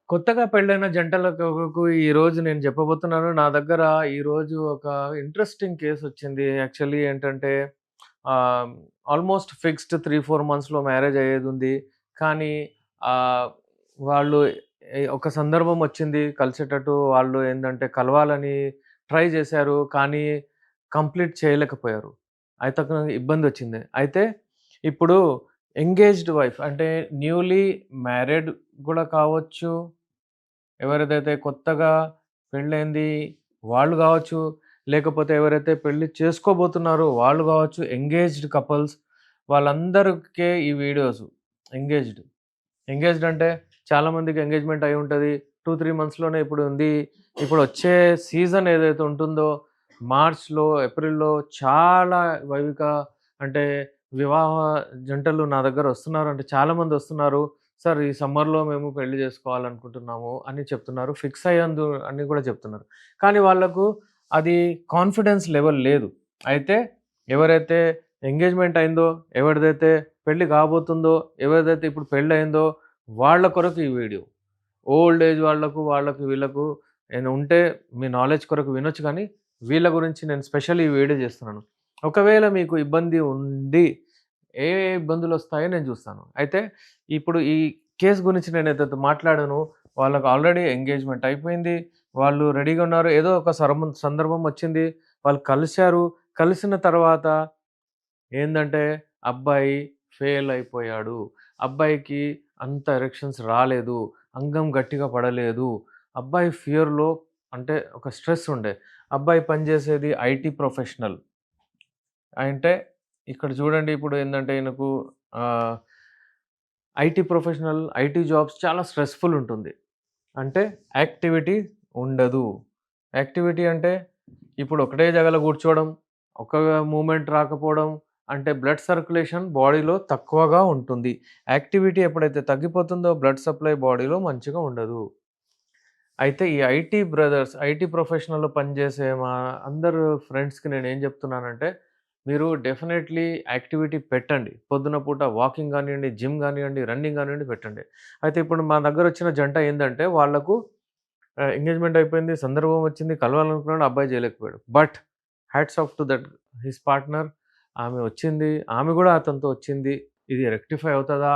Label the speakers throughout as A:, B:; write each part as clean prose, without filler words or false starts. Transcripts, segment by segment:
A: కొత్తగా పెళ్ళైన జంటలకు ఈరోజు నేను చెప్పబోతున్నాను. నా దగ్గర ఈరోజు ఒక ఇంట్రెస్టింగ్ కేసొచ్చింది. యాక్చువల్లీ ఏంటంటే ఆహ్, ఆల్మోస్ట్ ఫిక్స్డ్ 3, 4 మంత్స్‌లో మ్యారేజ్ అయ్యేదుంది. కానీ ఆహ్, వాళ్ళు ఒక సందర్భం వచ్చింది కలిసేటట్టు. వాళ్ళు ఏందంటే కలవాలని ట్రై చేశారు. కానీ కంప్లీట్ చేయలేకపోయారు. అయితే అక్కడ ఇబ్బందొచ్చింది. అయితే ఇప్పుడు ఎంగేజ్డ్ వైఫ్ అంటే న్యూలీ మ్యారీడ్ గూడా కావచ్చు. ఎవరిదైతే కొత్తగా పెళ్ళైంది వాళ్ళు గావచ్చు, లేకపోతే ఎవరైతే పెళ్లి చేసుకోబోతున్నారో వాళ్ళు గావచ్చు, ఎంగేజ్డ్ కపుల్స్ వాళ్ళందరికే ఈ వీడియోస్. ఎంగేజ్డ్. ఎంగేజ్డ్ అంటే చాలామందికి ఎంగేజ్‌మెంట్ అయి ఉంటది. 2, 3 మంత్స్‌లోనే ఇప్పుడు ఉంది. ఇప్పుడొచ్చే సీజన్ ఏదైతే ఉంటుందో మార్చ్‌లో, ఏప్రిల్‌లో చాలా వైవిక అంటే వివాహ జంటలు నా దగ్గరొస్తున్నారు. అంటే చాలామందొస్తున్నారు. సార్ ఈ సమ్మర్‌లో మేము పెళ్లి జేసుకోవాలనుకుంటున్నాము అని చెప్తున్నారు. ఫిక్స్ అయ్యందు అని గూడా చెప్తున్నారు. కానీ వాళ్ళకు అది కాన్ఫిడెన్స్ లెవెల్ లేదు. అయితే ఎవరైతే ఎంగేజ్‌మెంట్ అయిందో, ఎవరిదైతే పెళ్లి కాబోతుందో, ఎవరిదైతే ఇప్పుడు పెళ్లయిందో వాళ్ళ కొరకు ఈ వీడియో. ఓల్డ్ ఏజ్ వాళ్ళకు, వాళ్ళకి వీళ్ళకు ఏమైనా ఉంటే మీ నాలెడ్జ్ కొరకు వినొచ్చు కానీ, వీళ్ళ గురించి నేను స్పెషల్ ఈ వీడియో చేస్తున్నాను. ఒకవేళ మీకు ఇబ్బంది ఉండి, ఏ ఏ ఇబ్బందులొస్తాయో నేను చూస్తాను. అయితే ఇప్పుడు ఈ కేస్ గురించి నేనేదైతే మాట్లాడానో, వాళ్ళకి ఆల్రెడీ ఎంగేజ్‌మెంట్ అయిపోయింది. వాళ్ళు రెడీగా ఉన్నారు. ఏదో ఒక సందర్భం వచ్చింది. వాళ్ళు కలిసారు. కలిసిన తర్వాత ఏందంటే, అబ్బాయి ఫెయిల్ అయిపోయాడు. అబ్బాయికి అంత ఎరెక్షన్స్ రాలేదు. అంగం గట్టిగా పడలేదు. అబ్బాయి ఫియర్‌లో అంటే ఒక స్ట్రెస్ ఉండే. అబ్బాయి పనిచేసేది ఐటీ ప్రొఫెషనల్. అంటే ఇక్కడ చూడండి ఇప్పుడు ఏందంటే ఈయనకు ఆహ్, ఐటీ ప్రొఫెషనల్, ఐటీ జాబ్స్ చాలా స్ట్రెస్‌ఫుల్ ఉంటుంది. అంటే యాక్టివిటీ ఉండదు. యాక్టివిటీ అంటే ఇప్పుడు ఒకటే జగల కూర్చోవడం, ఒక మూవ్‌మెంట్ రాకపోవడం, అంటే బ్లడ్ సర్క్యులేషన్ బాడీలో తక్కువగా ఉంటుంది. యాక్టివిటీ ఎప్పుడైతే తగ్గిపోతుందో బ్లడ్ సప్లై బాడీలో మంచిగా ఉండదు. అయితే ఈ ఐటీ బ్రదర్స్, ఐటీ ప్రొఫెషనల్‌లో పనిచేసే మా అందరు ఫ్రెండ్స్‌కి నేనేం చెప్తున్నానంటే, మీరు డెఫినైట్‌లీ యాక్టివిటీ పెట్టండి. పొద్దున పూట వాకింగ్ గానియండి, జిమ్ గానియండి, రన్నింగ్ గానియండి పెట్టండి. అయితే ఇప్పుడు మా దగ్గరొచ్చిన జంట ఏందంటే, వాళ్ళకు ఎంగేజ్‌మెంట్ అయిపోయింది. సందర్భం వచ్చింది. కలవాలనుకున్నాడు. అబ్బాయి చేయలేకపోయాడు. But hats off to that his partner. ఆమె వచ్చింది. ఆమె గూడా అతనితో వచ్చింది. ఇది రెక్టిఫై అవుతదా?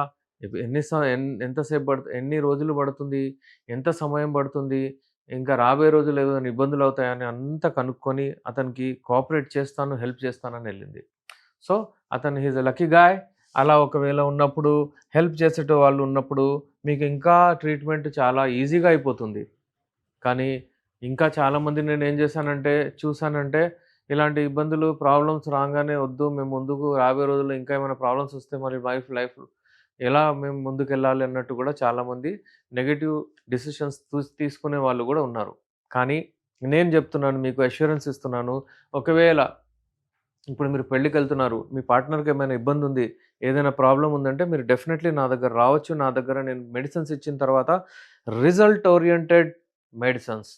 A: ఎంత సేపు ఎన్ని రోజులు పడుతుంది? ఎంత సమయం పడుతుంది? ఇంకా రాబోయే రోజుల్లో ఏమైనా ఇబ్బందులవుతాయని అంతా కనుక్కొని అతనికి కోఆపరేట్ చేస్తాను, హెల్ప్ చేస్తానని ఎళ్ళింది. సో, అతను he is a lucky guy. అలా ఒకవేళ ఉన్నప్పుడు హెల్ప్ చేసేటోళ్ళు ఉన్నప్పుడు మీకు ఇంకా ట్రీట్మెంట్ చాలా ఈజీగా అయిపోతుంది. కానీ ఇంకా చాలామంది నేనేం చేశానంటే చూసానంటే, ఇలాంటి ఇబ్బందులు, ప్రాబ్లమ్స్ రాంగానే వద్దు మేము ముందుకు రాబోయే రోజుల్లో ఇంకా ఏమైనా ప్రాబ్లమ్స్ వస్తే మరి లైఫ్ ఎలా మేము ముందుకెళ్ళాలి అన్నట్టు కూడా చాలామంది నెగెటివ్ డెసిషన్స్ తీసుకునే వాళ్ళు గూడా ఉన్నారు. కానీ నేను జెప్తున్నాను మీకు అష్యూరెన్స్ ఇస్తున్నాను. ఒకవేళ ఇప్పుడు మీరు పెళ్ళికెళ్తున్నారు. మీ పార్ట్నర్‌కి ఏమైనా ఇబ్బందుంది. ఏదైనా ప్రాబ్లమ్ ఉందంటే మీరు డెఫినైట్‌లీ నా దగ్గర రావచ్చు. నా దగ్గర నేను మెడిసిన్స్ ఇచ్చిన తర్వాత రిజల్ట్ ఓరియెంటెడ్ మెడిసిన్స్.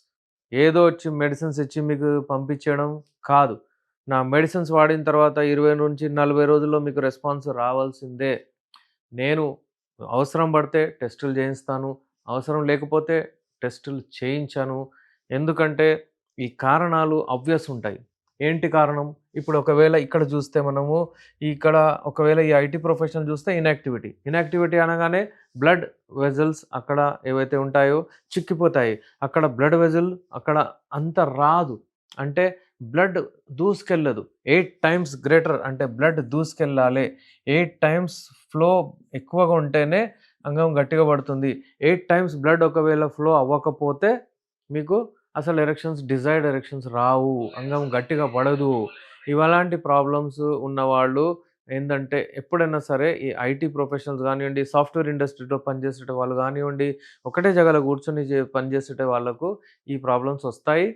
A: ఏదో వచ్చి మెడిసిన్స్ ఇచ్చి మీకు పంపించేయడం కాదు. నా మెడిసిన్స్ వాడిన తర్వాత 20-40 రోజుల్లో మీకు రెస్పాన్స్ రావాల్సిందే. నేను అవసరం పడితే టెస్టులు చేయిస్తాను. అవసరం లేకపోతే టెస్టులు చేయించను. ఎందుకంటే ఈ కారణాలు ఆబ్వియస్ ఉంటాయి. ఏంటి కారణం? ఇప్పుడు ఒకవేళ ఇక్కడ చూస్తే మనము ఇక్కడ ఒకవేళ ఈ ఐటీ ప్రొఫెషనల్ చూస్తే ఇన్‌యాక్టివిటీ. ఇన్‌యాక్టివిటీ అనగానే బ్లడ్ వెసెల్స్ అక్కడ ఏవైతే ఉంటాయో చిక్కిపోతాయి. అక్కడ బ్లడ్ వెసెల్ అక్కడ అంత రాదు. అంటే బ్లడ్ దూసుకెళ్ళదు. 8 టైమ్స్ గ్రేటర్ అంటే బ్లడ్ దూసుకెళ్ళాలి. 8 టైమ్స్ ఫ్లో ఎక్కువగా ఉంటేనే అంగం గట్టిగా పడుతుంది. 8 టైమ్స్ బ్లడ్ ఒకవేళ ఫ్లో అవ్వకపోతే మీకు అసలు డిజైర్డ్ ఎరెక్షన్స్ రావు. అంగం గట్టిగా పడదు. ఇవలాంటి ప్రాబ్లమ్స్ ఉన్నవాళ్ళు ఏందంటే ఎప్పుడైనా సరే ఈ ఐటీ ప్రొఫెషనల్స్ గానియండి, సాఫ్ట్‌వేర్ ఇండస్ట్రీలో పనిచేసేట వాళ్ళు గానివ్వండి, ఒకటే జగల కూర్చొని పనిచేసేట వాళ్ళకు ఈ ప్రాబ్లమ్స్ ఒస్తాయి.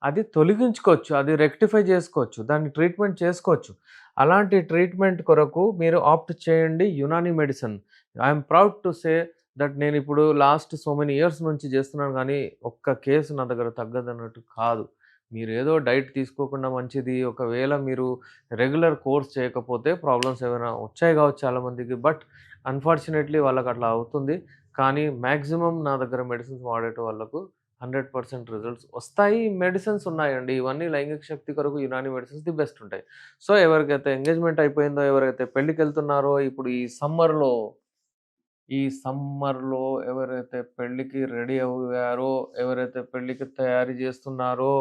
A: అది తొలగించుకోవచ్చు. అది రెక్టిఫై జేసుకోవచ్చు. దాన్ని ట్రీట్‌మెంట్ చేసుకోవచ్చు. అలాంటి ట్రీట్‌మెంట్ కొరకు మీరు ఆప్ట్ చేయండి Unani medicine. I am proud to say that నేనిప్పుడు లాస్ట్ సో మెనీ ఇయర్స్ నుంచి జేస్తున్నాను గానీ, ఒక్క కేస్ నా దగ్గర తగ్గదన్నట్టు కాదు. మీరేదో డైట్ తీసుకోకుండా మంచిది. ఒకవేళ మీరు రెగ్యులర్ కోర్స్ చేయకపోతే ప్రాబ్లమ్స్ ఏమైనా వచ్చాయి గావచ్చు చాలామందికి. బట్ అన్‌ఫార్చునేట్‌లీ వాళ్ళకట్లా అవుతుంది. కానీ మాక్సిమం నా దగ్గర మెడిసిన్స్ వాడేటి వాళ్ళకు 100% రిజల్ట్స్ వస్తాయి. మెడిసిన్స్ ఉన్నాయండి. ఇవన్నీ లైంగిక శక్తి కొరకు యునాని మెడిసిన్స్ ది బెస్ట్ ఉంటాయి. సో, ఎవరికైతే ఎంగేజ్‌మెంట్ అయిపోయిందో, ఎవరైతే పెళ్ళికెళ్తున్నారో, ఇప్పుడు ఈ సమ్మర్‌లో ఎవరైతే పెళ్ళికి రెడీ అవ్వారో, ఎవరైతే పెళ్ళికి తయారీ జేస్తున్నారో,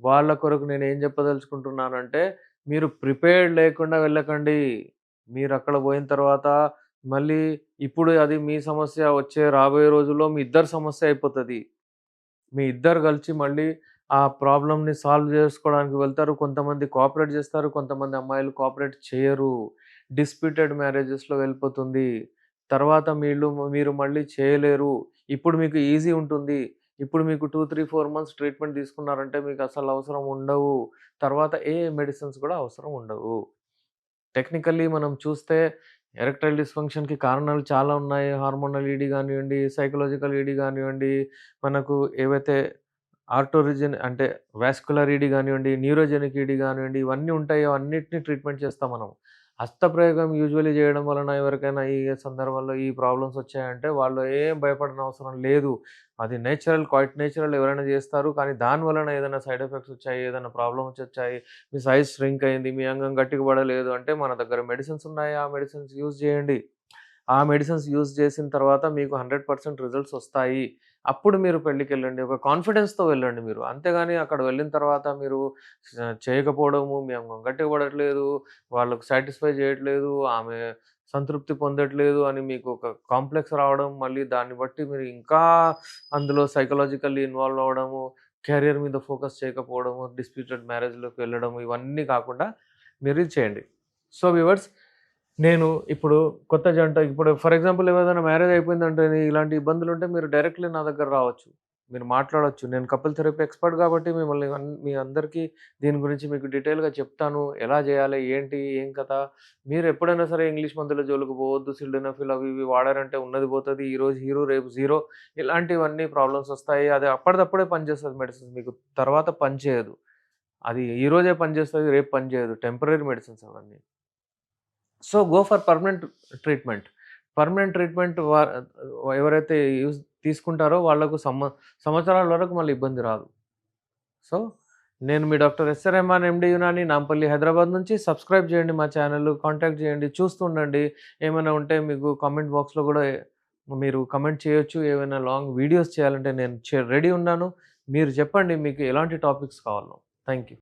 A: వాళ్ళ కొరకు నేనేం జెప్పదలుచుకుంటున్నానంటే, మీరు ప్రిపేర్డ్ లేకుండా వెళ్ళకండి. మీరక్కడ బోయిన తర్వాత మళ్ళీ ఇప్పుడు అది మీ సమస్య, వచ్చే రాబోయే రోజుల్లో మీ ఇద్దరి సమస్య అయిపోతది. మీ ఇద్దరు కలిసి మళ్ళీ ఆ ప్రాబ్లమ్‌ని సాల్వ్ జేసుకోవడానికి వెళ్తారు. కొంతమంది కోఆపరేట్ జేస్తారు. కొంతమంది అమ్మాయిలు కోఆపరేట్ చేయరు. డిస్ప్యూటెడ్ మ్యారేజెస్‌లో వెళ్ళిపోతుంది. తర్వాత మీరు మళ్ళీ చేయలేరు. ఇప్పుడు మీకు ఈజీ ఉంటుంది. ఇప్పుడు మీకు 2, 3, 4 మంత్స్ ట్రీట్‌మెంట్ తీసుకున్నారంటే మీకసలు అవసరం ఉండవు. తర్వాత ఏ మెడిసిన్స్ గూడా అవసరం ఉండవు. టెక్నికల్లీ మనం చూస్తే ఎరెక్టైల్ డిస్‌ఫంక్షన్‌కి కారణాలు చాలా ఉన్నాయి. హార్మోనల్ ఈడీ గానివ్వండి, సైకలాజికల్ ఈడీ గానివ్వండి, మనకు ఏవైతే అంటే వాస్కులర్ ఈడీ గానివ్వండి, న్యూరోజెనిక్ ఈడీ గానివ్వండి, ఇవన్నీ ఉంటాయో అన్నిటిని ట్రీట్‌మెంట్ చేస్తాం మనం. హస్తప్రయోగం యూజువల్లీ చేయడం వలన ఎవరికైనా ఈ సందర్భంలో ఈ ప్రాబ్లమ్స్ వచ్చాయంటే వాళ్ళు ఏం భయపడనవసరం లేదు. అది క్వైట్ నేచురల్ ఎవరైనా చేస్తారు. కానీ దాని వలన ఏదైనా సైడ్ ఎఫెక్ట్స్ వచ్చాయి, ఏదైనా ప్రాబ్లమ్స్ వచ్చాయి, మీ సైజ్ ష్రింక్ అయింది, మీ అంగం గట్టిగా పడలేదు అంటే మన దగ్గర మెడిసిన్స్ ఉన్నాయి. ఆ మెడిసిన్స్ యూజ్ చేయండి. ఆ మెడిసిన్స్ యూజ్ చేసిన తర్వాత మీకు 100% రిజల్ట్స్ ఒస్తాయి. అప్పుడు మీరు పెళ్ళికెళ్ళండి. ఒక కాన్ఫిడెన్స్‌తో వెళ్ళండి మీరు. అంతేగాని అక్కడ వెళ్ళిన తర్వాత మీరు చేయకపోవడము, మేము గట్టిగా పడట్లేదు, వాళ్ళకి సాటిస్ఫై చేయట్లేదు, ఆమె సంతృప్తి పొందట్లేదు అని మీకు ఒక కాంప్లెక్స్ రావడం, మళ్ళీ దాన్ని బట్టి మీరు ఇంకా అందులో సైకలాజికల్లీ ఇన్వాల్వ్ అవ్వడము, కెరియర్ మీద ఫోకస్ చేయకపోవడము, డిస్ప్యూటెడ్ మ్యారేజ్‌లోకి వెళ్ళడము, ఇవన్నీ కాకుండా మీరు ఇది చేయండి. సో, వ్యూవర్స్, నేను ఇప్పుడు కొత్త జంట ఇప్పుడు ఫర్ ఎగ్జాంపుల్ ఏదైనా మ్యారేజ్ అయిపోయిందంటేని ఇలాంటి ఇబ్బందులుంటే మీరు డైరెక్ట్‌లీ నా దగ్గర రావచ్చు. మీరు మాట్లాడొచ్చు. నేను కపుల్ థెరపీ ఎక్స్‌పర్ట్ కాబట్టి మిమ్మల్ని మీ అందరికీ దీని గురించి మీకు డీటెయిల్‌గా చెప్తాను. ఎలా జేయాలి? ఏంటి? ఏం కథ? మీరెప్పుడైనా సరే ఇంగ్లీష్ మందుల జోలికి పోవద్దు. సిల్డెనాఫిల్ అవి ఇవి వాడారంటే ఉన్నది పోతది. ఈరోజు హీరో రేపు జీరో. ఇలాంటివన్నీ ప్రాబ్లమ్స్ ఒస్తాయి. అది అప్పటిదప్పుడే పనిచేస్తది మెడిసిన్. మీకు తర్వాత పని చేయదు. అది ఈరోజే పనిచేస్తది. రేపు పని చేయదు. టెంపరరీ మెడిసిన్స్ అవన్నీ. So, go for permanent treatment. Permanent treatment ఎవరైతే తీసుకుంటారో వాళ్ళకు సంవత్సరాల వరకు మళ్ళీ ఇబ్బంది రాదు. సో, నేను మీ doctor S. Rehman MD Unani, Nampally, Hyderabad నుంచి. సబ్స్క్రైబ్ చేయండి మా ఛానెల్, కాంటాక్ట్ చేయండి, చూస్తుండండి. ఏమైనా ఉంటే మీకు కామెంట్ బాక్స్‌లో గూడా మీరు కామెంట్ చేయొచ్చు. ఏవైనా లాంగ్ వీడియోస్ చేయాలంటే నేను రెడీ ఉన్నాను. మీరు చెప్పండి మీకు ఎలాంటి టాపిక్స్ కావాలో. Thank you.